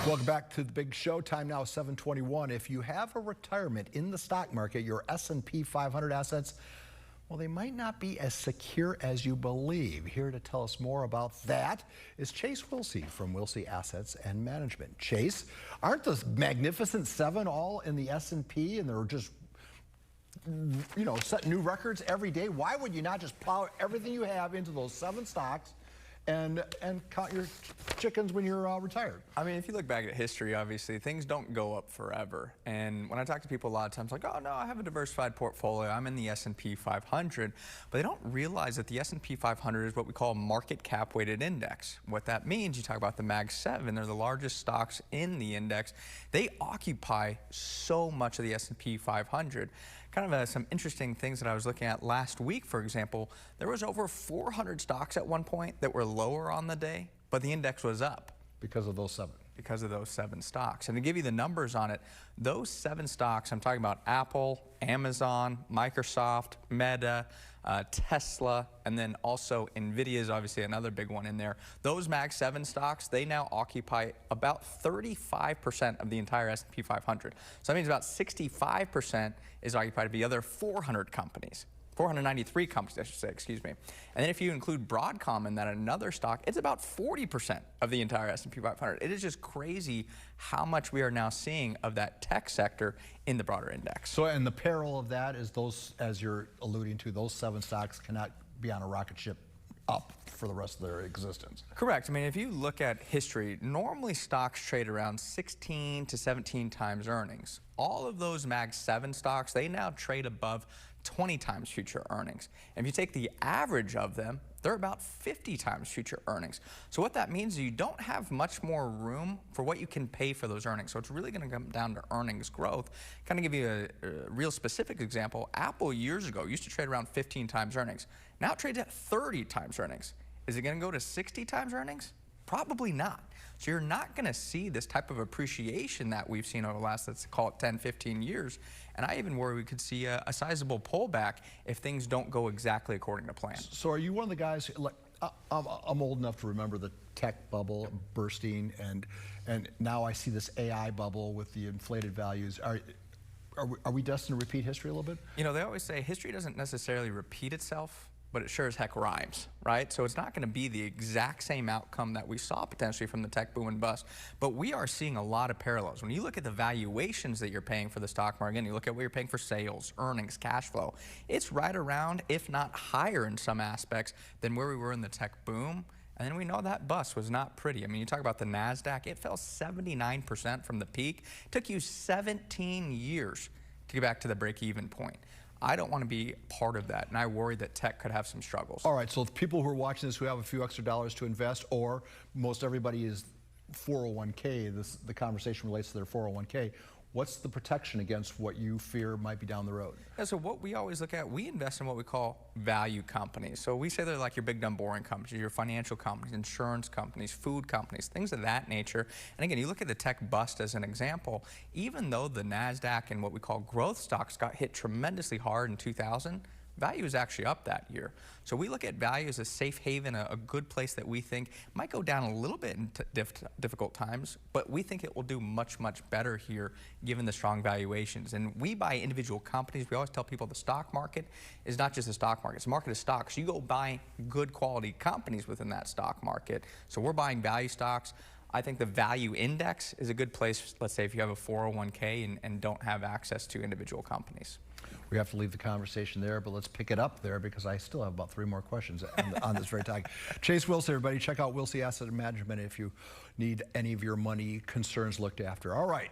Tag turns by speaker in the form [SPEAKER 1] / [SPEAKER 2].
[SPEAKER 1] Welcome back to the big show. Time now 7:21. If you have a retirement in the stock market, your S&P 500 assets, well, they might not be as secure as you believe. Here to tell us more about that is Chase Wilsey from Wilsey Assets and Management. Chase, aren't the Magnificent Seven all in the S&P and they're just, you know, setting new records every day? Why would you not just plow everything you have into those 7 stocks and count your chickens when you're retired?
[SPEAKER 2] I mean, if you look back at history, obviously, things don't go up forever. And when I talk to people a lot of times, like, oh, no, I have a diversified portfolio. I'm in the S&P 500. But they don't realize that the S&P 500 is what we call a market cap weighted index. What that means, you talk about the Mag 7, they're the largest stocks in the index. They occupy so much of the S&P 500. Kind of some interesting things that I was looking at last week, for example, there was over 400 stocks at one point that were lower on the day, but the index was up.
[SPEAKER 1] Because of those 7.
[SPEAKER 2] Because of those 7 stocks. And to give you the numbers on it, those 7 stocks, I'm talking about Apple, Amazon, Microsoft, Meta, Tesla, and then also Nvidia is obviously another big one in there. Those Mag 7 stocks, they now occupy about 35% of the entire S&P 500. So that means about 65% is occupied by the other 400 companies. 493 companies, I should say, excuse me. And then if you include Broadcom in that, another stock, it's about 40% of the entire S&P 500. It is just crazy how much we are now seeing of that tech sector in the broader index.
[SPEAKER 1] So, and the peril of that is those, as you're alluding to, those 7 stocks cannot be on a rocket ship up for the rest of their existence.
[SPEAKER 2] Correct. I mean, if you look at history, normally stocks trade around 16 to 17 times earnings. All of those Mag 7 stocks, they now trade above 20 times future earnings. And if you take the average of them, they're about 50 times future earnings. So what that means is you don't have much more room for what you can pay for those earnings. So it's really going to come down to earnings growth. Kind of give you a real specific example. Apple years ago used to trade around 15 times earnings. Now it trades at 30 times earnings. Is it going to go to 60 times earnings? Probably not. So you're not going to see this type of appreciation that we've seen over the last, let's call it 10, 15 years. And I even worry we could see a sizable pullback if things don't go exactly according to plan.
[SPEAKER 1] So are you one of the guys, like, I'm old enough to remember the tech bubble bursting, and now I see this AI bubble with the inflated values. Are we destined to repeat history a little bit?
[SPEAKER 2] You know, they always say history doesn't necessarily repeat itself, but it sure as heck rhymes, right? So it's not going to be the exact same outcome that we saw potentially from the tech boom and bust, but we are seeing a lot of parallels. When you look at the valuations that you're paying for the stock market, and you look at what you're paying for sales, earnings, cash flow, it's right around, if not higher in some aspects, than where we were in the tech boom. And then we know that bust was not pretty. I mean, you talk about the NASDAQ, it fell 79% from the peak. It took you 17 years to get back to the break-even point. I don't want to be part of that, and I worry that tech could have some struggles.
[SPEAKER 1] All right, so the people who are watching this who have a few extra dollars to invest, or most everybody is 401k, the conversation relates to their 401k, what's the protection against what you fear might be down the road?
[SPEAKER 2] Yeah, so what we always look at, we invest in what we call value companies. So we say they're like your big dumb boring companies, your financial companies, insurance companies, food companies, things of that nature. And again, you look at the tech bust as an example, even though the NASDAQ and what we call growth stocks got hit tremendously hard in 2000, value is actually up that year. So we look at value as a safe haven, a good place that we think might go down a little bit in difficult times, but we think it will do much, much better here given the strong valuations. And we buy individual companies. We always tell people the stock market is not just a stock market, it's a market of stocks. You go buy good quality companies within that stock market. So we're buying value stocks. I think the value index is a good place, let's say if you have a 401k and don't have access to individual companies.
[SPEAKER 1] We have to leave the conversation there, but let's pick it up there because I still have about 3 more questions on this very topic. Chase Wilsey, everybody, check out Wilsey Asset Management if you need any of your money concerns looked after. All right.